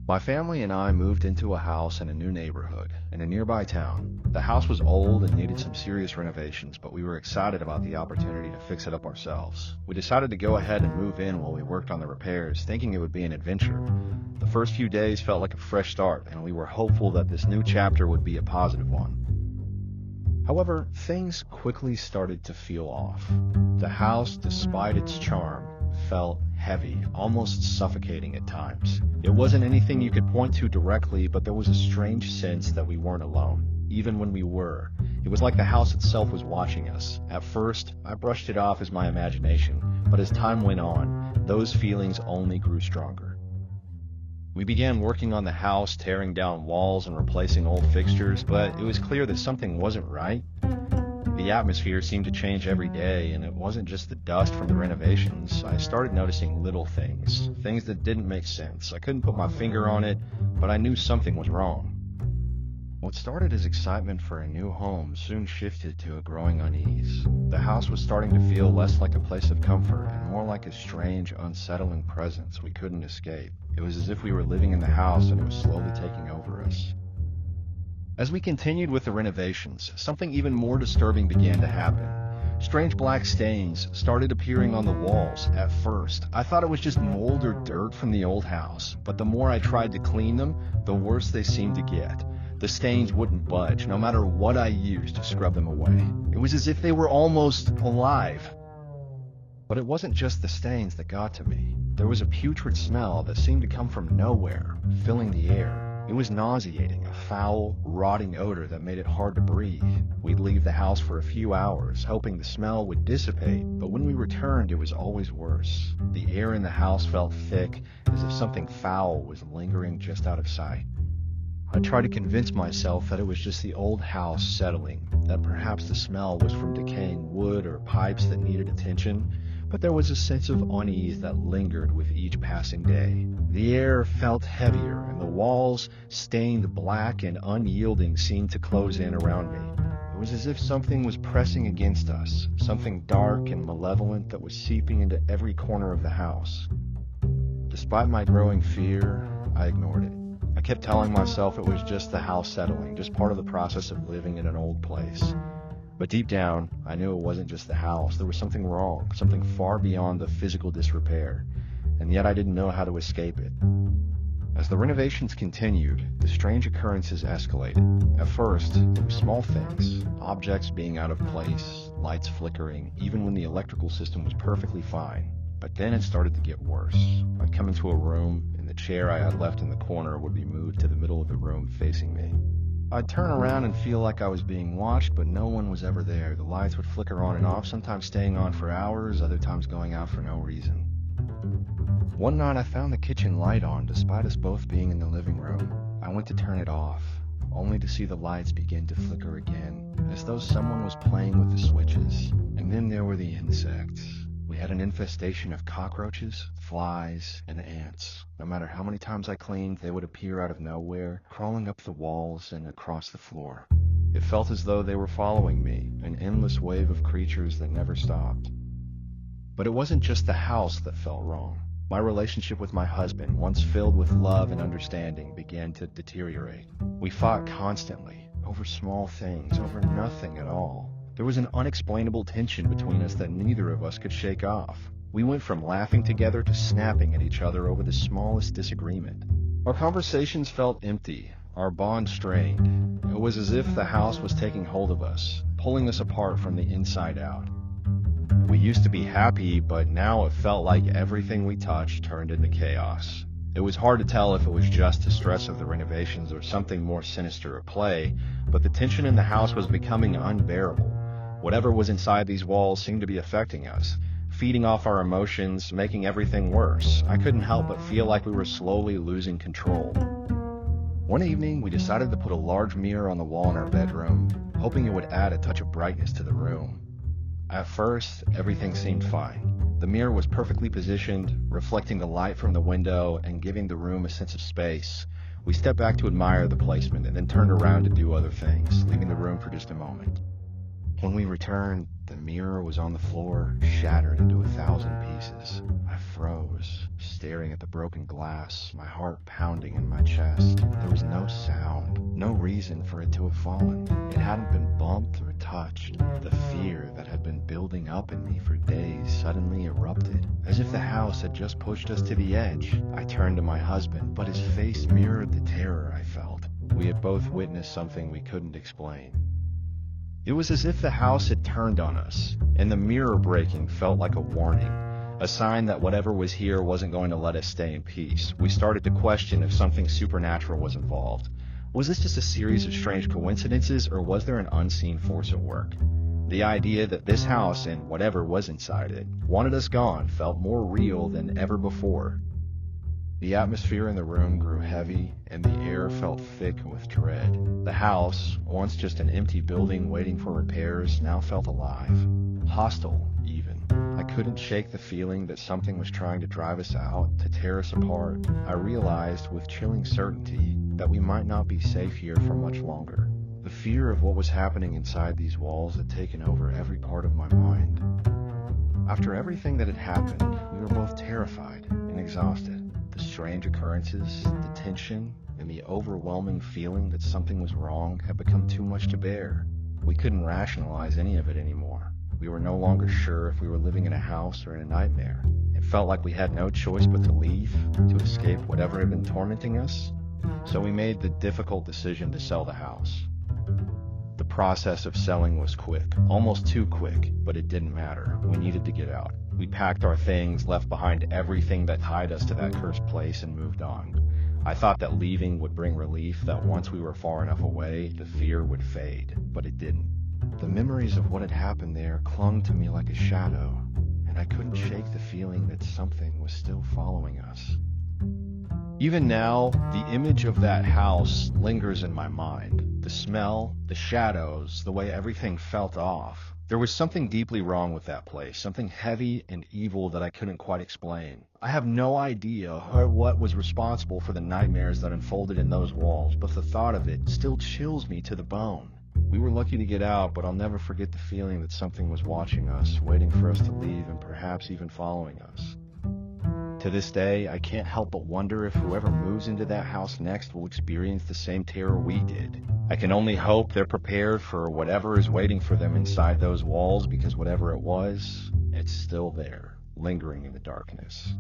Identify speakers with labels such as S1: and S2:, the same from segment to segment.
S1: My family and I moved into a house in a new neighborhood in a nearby town. The house was old and needed some serious renovations, but we were excited about the opportunity to fix it up ourselves. We decided to go ahead and move in while we worked on the repairs, thinking it would be an adventure. The first few days felt like a fresh start, and we were hopeful that this new chapter would be a positive one. However, things quickly started to feel off. The house, despite its charm, felt heavy, almost suffocating at times. It wasn't anything you could point to directly, but there was a strange sense that we weren't alone, even when we were. It was like the house itself was watching us. At first, I brushed it off as my imagination, but as time went on, those feelings only grew stronger. We began working on the house, tearing down walls and replacing old fixtures, but it was clear that something wasn't right. The atmosphere seemed to change every day, and it wasn't just the dust from the renovations. I started noticing little things that didn't make sense. I couldn't put my finger on it, but I knew something was wrong. What started as excitement for a new home soon shifted to a growing unease. The house was starting to feel less like a place of comfort and more like a strange, unsettling presence we couldn't escape. It was as if we were living in the house and it was slowly taking over us. As we continued with the renovations, something even more disturbing began to happen. Strange black stains started appearing on the walls. At first, I thought it was just mold or dirt from the old house, but the more I tried to clean them, the worse they seemed to get. The stains wouldn't budge, no matter what I used to scrub them away. It was as if they were almost alive. But it wasn't just the stains that got to me. There was a putrid smell that seemed to come from nowhere, filling the air. It was nauseating, a foul, rotting odor that made it hard to breathe. We'd leave the house for a few hours, hoping the smell would dissipate, but when we returned, it was always worse. The air in the house felt thick, as if something foul was lingering just out of sight. I tried to convince myself that it was just the old house settling, that perhaps the smell was from decaying wood or pipes that needed attention, but there was a sense of unease that lingered with each passing day. The air felt heavier, and the walls, stained black and unyielding, seemed to close in around me. It was as if something was pressing against us, something dark and malevolent that was seeping into every corner of the house. Despite my growing fear, I ignored it. I kept telling myself it was just the house settling, just part of the process of living in an old place. But deep down, I knew it wasn't just the house. There was something wrong, something far beyond the physical disrepair, and yet I didn't know how to escape it. As the renovations continued, the strange occurrences escalated. At first, it was small things, objects being out of place, lights flickering, even when the electrical system was perfectly fine. But then it started to get worse. I'd come into a room, and the chair I had left in the corner would be moved to the middle of the room facing me. I'd turn around and feel like I was being watched, but no one was ever there. The lights would flicker on and off, sometimes staying on for hours, other times going out for no reason. One night I found the kitchen light on, despite us both being in the living room. I went to turn it off, only to see the lights begin to flicker again, as though someone was playing with the switches. And then there were the insects. We had an infestation of cockroaches, flies, and ants. No matter how many times I cleaned, they would appear out of nowhere, crawling up the walls and across the floor. It felt as though they were following me, an endless wave of creatures that never stopped. But it wasn't just the house that felt wrong. My relationship with my husband, once filled with love and understanding, began to deteriorate. We fought constantly, over small things, over nothing at all. There was an unexplainable tension between us that neither of us could shake off. We went from laughing together to snapping at each other over the smallest disagreement. Our conversations felt empty, our bond strained. It was as if the house was taking hold of us, pulling us apart from the inside out. We used to be happy, but now it felt like everything we touched turned into chaos. It was hard to tell if it was just the stress of the renovations or something more sinister at play, but the tension in the house was becoming unbearable. Whatever was inside these walls seemed to be affecting us, feeding off our emotions, making everything worse. I couldn't help but feel like we were slowly losing control. One evening, we decided to put a large mirror on the wall in our bedroom, hoping it would add a touch of brightness to the room. At first, everything seemed fine. The mirror was perfectly positioned, reflecting the light from the window and giving the room a sense of space. We stepped back to admire the placement and then turned around to do other things, leaving the room for just a moment. When we returned, the mirror was on the floor, shattered into 1,000 pieces. I froze, staring at the broken glass, my heart pounding in my chest. There was no sound, no reason for it to have fallen. It hadn't been bumped or touched. The fear that had been building up in me for days suddenly erupted, as if the house had just pushed us to the edge. I turned to my husband, but his face mirrored the terror I felt. We had both witnessed something we couldn't explain. It was as if the house had turned on us, and the mirror breaking felt like a warning, a sign that whatever was here wasn't going to let us stay in peace. We started to question if something supernatural was involved. Was this just a series of strange coincidences, or was there an unseen force at work? The idea that this house and whatever was inside it wanted us gone felt more real than ever before. The atmosphere in the room grew heavy, and the air felt thick with dread. The house, once just an empty building waiting for repairs, now felt alive. Hostile, even. I couldn't shake the feeling that something was trying to drive us out, to tear us apart. I realized with chilling certainty that we might not be safe here for much longer. The fear of what was happening inside these walls had taken over every part of my mind. After everything that had happened, we were both terrified and exhausted. The strange occurrences, the tension, and the overwhelming feeling that something was wrong had become too much to bear. We couldn't rationalize any of it anymore. We were no longer sure if we were living in a house or in a nightmare. It felt like we had no choice but to leave, to escape whatever had been tormenting us. So we made the difficult decision to sell the house. The process of selling was quick, almost too quick, but it didn't matter. We needed to get out. We packed our things, left behind everything that tied us to that cursed place, and moved on. I thought that leaving would bring relief, that once we were far enough away, the fear would fade, but it didn't. The memories of what had happened there clung to me like a shadow, and I couldn't shake the feeling that something was still following us. Even now, the image of that house lingers in my mind. The smell, the shadows, the way everything felt off. There was something deeply wrong with that place, something heavy and evil that I couldn't quite explain. I have no idea what was responsible for the nightmares that unfolded in those walls, but the thought of it still chills me to the bone. We were lucky to get out, but I'll never forget the feeling that something was watching us, waiting for us to leave, and perhaps even following us. To this day, I can't help but wonder if whoever moves into that house next will experience the same terror we did. I can only hope they're prepared for whatever is waiting for them inside those walls, because whatever it was, it's still there, lingering in the darkness.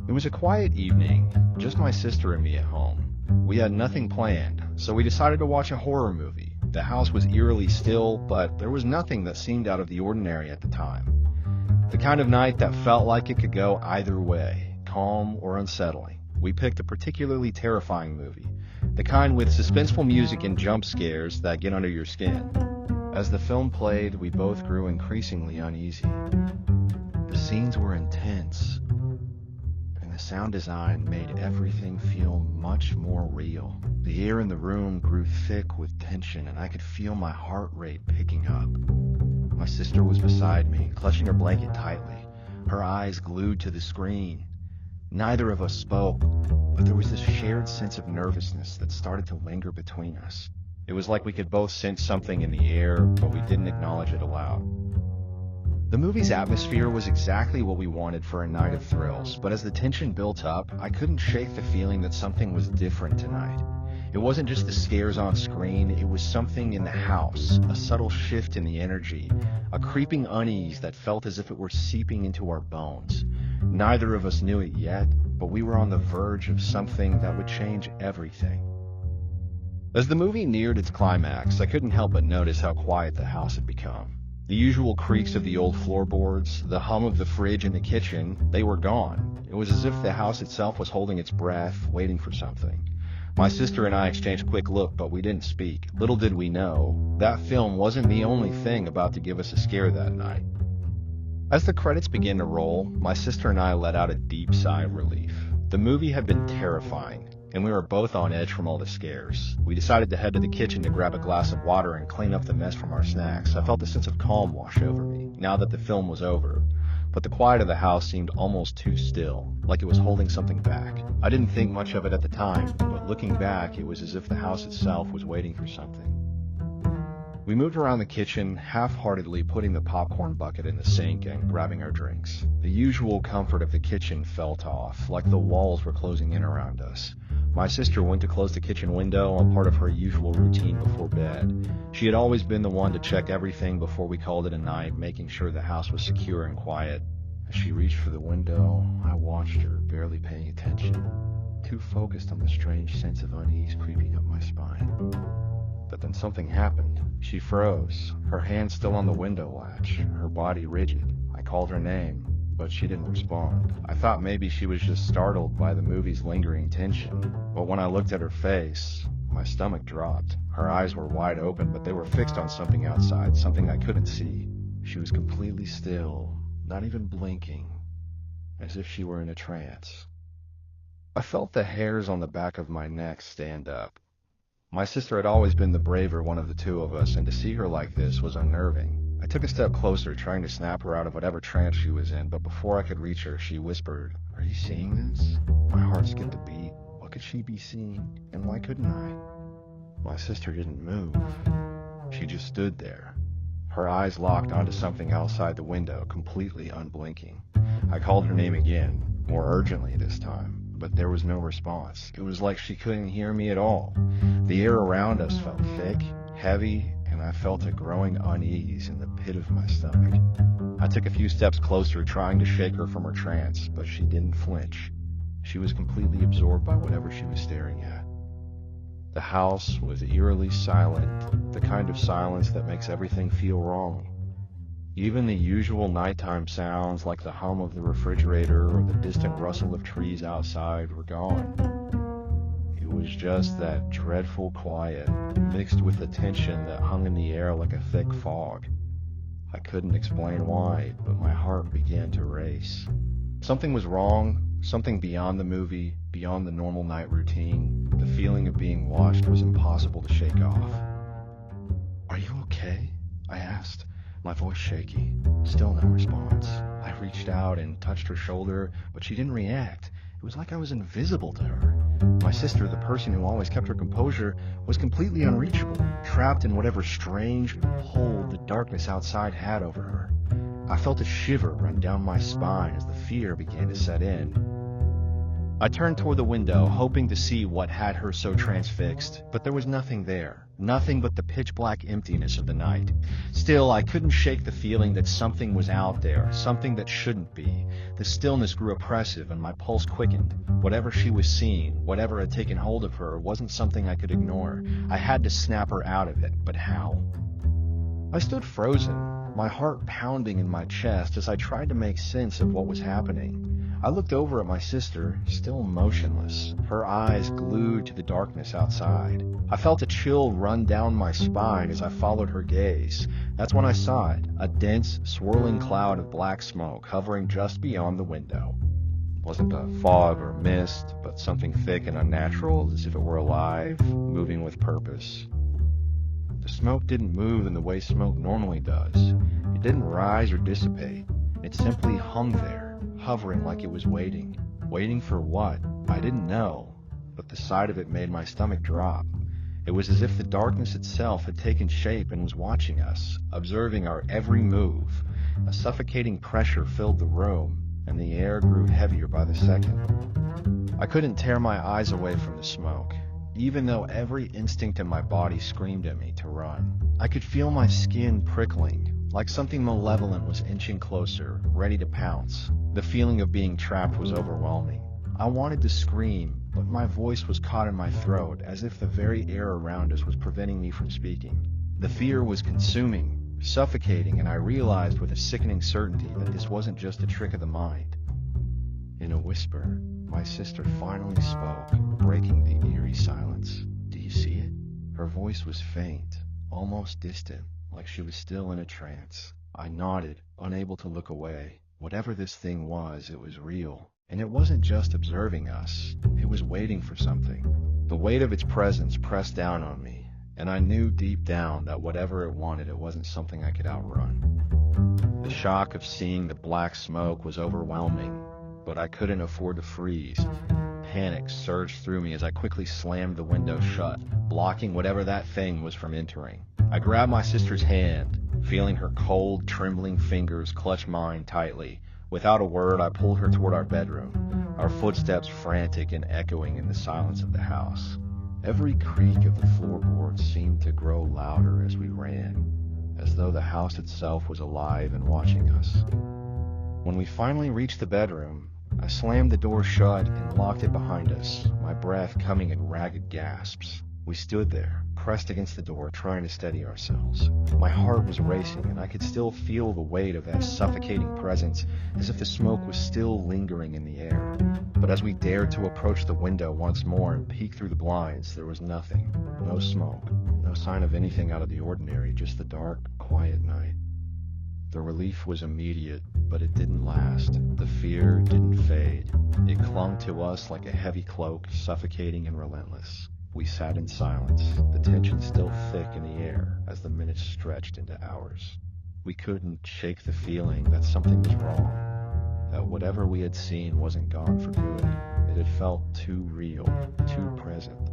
S1: It was a quiet evening, just my sister and me at home. We had nothing planned, so we decided to watch a horror movie. The house was eerily still, but there was nothing that seemed out of the ordinary at the time. The kind of night that felt like it could go either way, calm or unsettling. We picked a particularly terrifying movie, the kind with suspenseful music and jump scares that get under your skin. As the film played, we both grew increasingly uneasy. The scenes were intense, and the sound design made everything feel much more real. The air in the room grew thick with tension, and I could feel my heart rate picking up. My sister was beside me, clutching her blanket tightly, her eyes glued to the screen. Neither of us spoke, but there was this shared sense of nervousness that started to linger between us. It was like we could both sense something in the air, but we didn't acknowledge it aloud. The movie's atmosphere was exactly what we wanted for a night of thrills, but as the tension built up, I couldn't shake the feeling that something was different tonight. It wasn't just the scares on screen, it was something in the house, a subtle shift in the energy, a creeping unease that felt as if it were seeping into our bones. Neither of us knew it yet, but we were on the verge of something that would change everything. As the movie neared its climax, I couldn't help but notice how quiet the house had become. The usual creaks of the old floorboards, the hum of the fridge in the kitchen, they were gone. It was as if the house itself was holding its breath, waiting for something. My sister and I exchanged a quick look, but we didn't speak. Little did we know, that film wasn't the only thing about to give us a scare that night. As the credits began to roll, my sister and I let out a deep sigh of relief. The movie had been terrifying, and we were both on edge from all the scares. We decided to head to the kitchen to grab a glass of water and clean up the mess from our snacks. I felt a sense of calm wash over me, now that the film was over. But the quiet of the house seemed almost too still, like it was holding something back. I didn't think much of it at the time, but looking back, it was as if the house itself was waiting for something. We moved around the kitchen, half-heartedly putting the popcorn bucket in the sink and grabbing our drinks. The usual comfort of the kitchen felt off, like the walls were closing in around us. My sister went to close the kitchen window, a part of her usual routine before bed. She had always been the one to check everything before we called it a night, making sure the house was secure and quiet. As she reached for the window, I watched her, barely paying attention, too focused on the strange sense of unease creeping up my spine. But then something happened. She froze, her hand still on the window latch, her body rigid. I called her name, but she didn't respond. I thought maybe she was just startled by the movie's lingering tension. But when I looked at her face, my stomach dropped. Her eyes were wide open, but they were fixed on something outside, something I couldn't see. She was completely still, not even blinking, as if she were in a trance. I felt the hairs on the back of my neck stand up. My sister had always been the braver one of the two of us, and to see her like this was unnerving. I took a step closer, trying to snap her out of whatever trance she was in, but before I could reach her, she whispered, "Are you seeing this?" My heart skipped a beat. What could she be seeing, and why couldn't I? My sister didn't move. She just stood there, her eyes locked onto something outside the window, completely unblinking. I called her name again, more urgently this time, but there was no response. It was like she couldn't hear me at all. The air around us felt thick, heavy, and I felt a growing unease in the pit of my stomach. I took a few steps closer, trying to shake her from her trance, but she didn't flinch. She was completely absorbed by whatever she was staring at. The house was eerily silent, the kind of silence that makes everything feel wrong. Even the usual nighttime sounds like the hum of the refrigerator or the distant rustle of trees outside were gone. It was just that dreadful quiet, mixed with the tension that hung in the air like a thick fog. I couldn't explain why, but my heart began to race. Something was wrong, something beyond the movie, beyond the normal night routine. The feeling of being watched was impossible to shake off. "Are you okay?" I asked, my voice shaky. Still no response. I reached out and touched her shoulder, but she didn't react. It was like I was invisible to her. My sister, the person who always kept her composure, was completely unreachable, trapped in whatever strange hold the darkness outside had over her. I felt a shiver run down my spine as the fear began to set in. I turned toward the window, hoping to see what had her so transfixed, but there was nothing there. Nothing but the pitch-black emptiness of the night. Still, I couldn't shake the feeling that something was out there, something that shouldn't be. The stillness grew oppressive and my pulse quickened. Whatever she was seeing, whatever had taken hold of her, wasn't something I could ignore. I had to snap her out of it, but how? I stood frozen, my heart pounding in my chest as I tried to make sense of what was happening. I looked over at my sister, still motionless, her eyes glued to the darkness outside. I felt a chill run down my spine as I followed her gaze. That's when I saw it, a dense, swirling cloud of black smoke hovering just beyond the window. It wasn't a fog or mist, but something thick and unnatural, as if it were alive, moving with purpose. The smoke didn't move in the way smoke normally does. It didn't rise or dissipate. It simply hung there, hovering like it was waiting. Waiting for what? I didn't know, but the sight of it made my stomach drop. It was as if the darkness itself had taken shape and was watching us, observing our every move. A suffocating pressure filled the room, and the air grew heavier by the second. I couldn't tear my eyes away from the smoke, even though every instinct in my body screamed at me to run. I could feel my skin prickling, like something malevolent was inching closer, ready to pounce. The feeling of being trapped was overwhelming. I wanted to scream, but my voice was caught in my throat, as if the very air around us was preventing me from speaking. The fear was consuming, suffocating, and I realized with a sickening certainty that this wasn't just a trick of the mind. In a whisper, my sister finally spoke, breaking the eerie silence. "Do you see it?" Her voice was faint, almost distant, like she was still in a trance. I nodded, unable to look away. Whatever this thing was, it was real. And it wasn't just observing us. It was waiting for something. The weight of its presence pressed down on me, and I knew deep down that whatever it wanted, it wasn't something I could outrun. The shock of seeing the black smoke was overwhelming, but I couldn't afford to freeze. panic surged through me as I quickly slammed the window shut, blocking whatever that thing was from entering. I grabbed my sister's hand, feeling her cold, trembling fingers clutch mine tightly. Without a word, I pulled her toward our bedroom, our footsteps frantic and echoing in the silence of the house. Every creak of the floorboards seemed to grow louder as we ran, as though the house itself was alive and watching us. When we finally reached the bedroom, I slammed the door shut and locked it behind us, my breath coming in ragged gasps. We stood there, pressed against the door, trying to steady ourselves. My heart was racing, and I could still feel the weight of that suffocating presence, as if the smoke was still lingering in the air. But as we dared to approach the window once more and peek through the blinds, there was nothing. No smoke, no sign of anything out of the ordinary, just the dark, quiet night. The relief was immediate, but it didn't last. The fear didn't fade. It clung to us like a heavy cloak, suffocating and relentless. We sat in silence, the tension still thick in the air as the minutes stretched into hours. We couldn't shake the feeling that something was wrong, that whatever we had seen wasn't gone for good. It had felt too real, too present.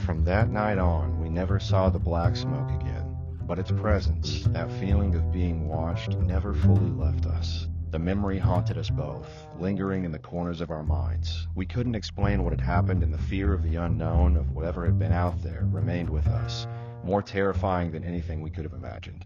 S1: From that night on, we never saw the black smoke again, but its presence, that feeling of being watched, never fully left us. The memory haunted us both, lingering in the corners of our minds. We couldn't explain what had happened, and the fear of the unknown, of whatever had been out there, remained with us, more terrifying than anything we could have imagined.